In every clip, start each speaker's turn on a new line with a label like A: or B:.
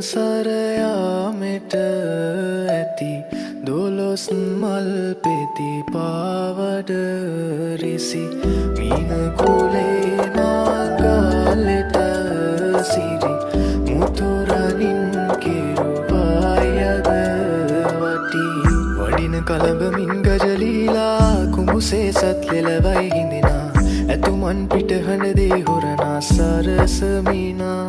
A: සරයාමෙට ඇති දොලොස් මල් පෙති පාවඩ රිසි මීන කුලේ නාගාලෙට සිරි මුතුරනින් කිරුවායද වටි වඩින කලඹමින් ගජලීලා කුඹුසේ සත් ලෙලවයි හිඳිනා ඇතුමන් පිටහඬ දේ හොරනා සරසමිනා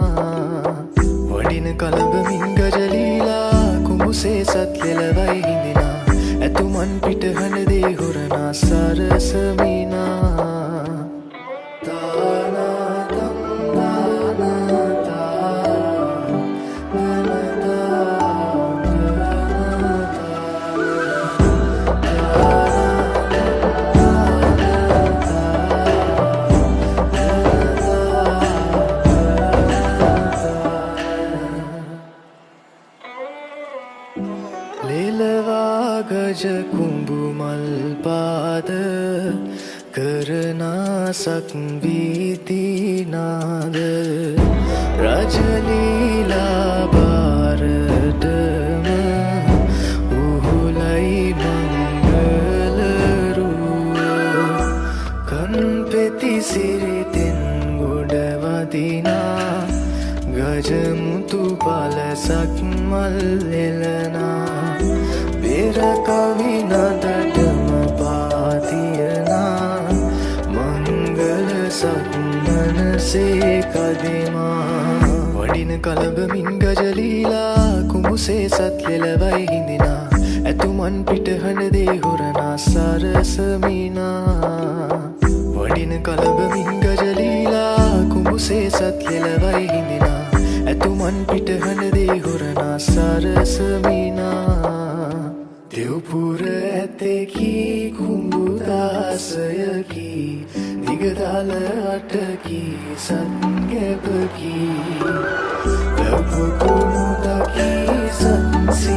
A: වඩින කලඹමින් ගජලීලා කුඹුසේ සත් ලෙලවයි හිඳිනා ඇතුමන් පිටහඬ දේ හොරනා සරසමිනා ලෙලවා ගජ කුඹු මල් පාද කරනා සක්වීතිනාද රජලීලා බාරටම උහුලයි මංගලරුව කන්පෙති සිරිතෙන් ගොඩවදිනා ගජමුතු පලසක් මල් එලනා පෙර කවි නදටම පාතියනා මංගල සක්මනසේ කදිමා වඩින කලඹමින් ගජලීලා කුඹුසේ සත් ලෙලවයි හිඳිනා ඇතුමන් පිටහඬ දේ හොරනා සරසමිනා වඩින කලඹමින් ගජලීලා කුඹුසේ සත් ලෙලවයි හිඳිනා ඇතුමන් පිටහඬ දේ හොරනා සරසමිනා දෙව්පුර ඇතෙකි කුඹුදාසයකි දිගදල අටකි සත්ගැපකි වැව්පුකුණුදකි සත්සි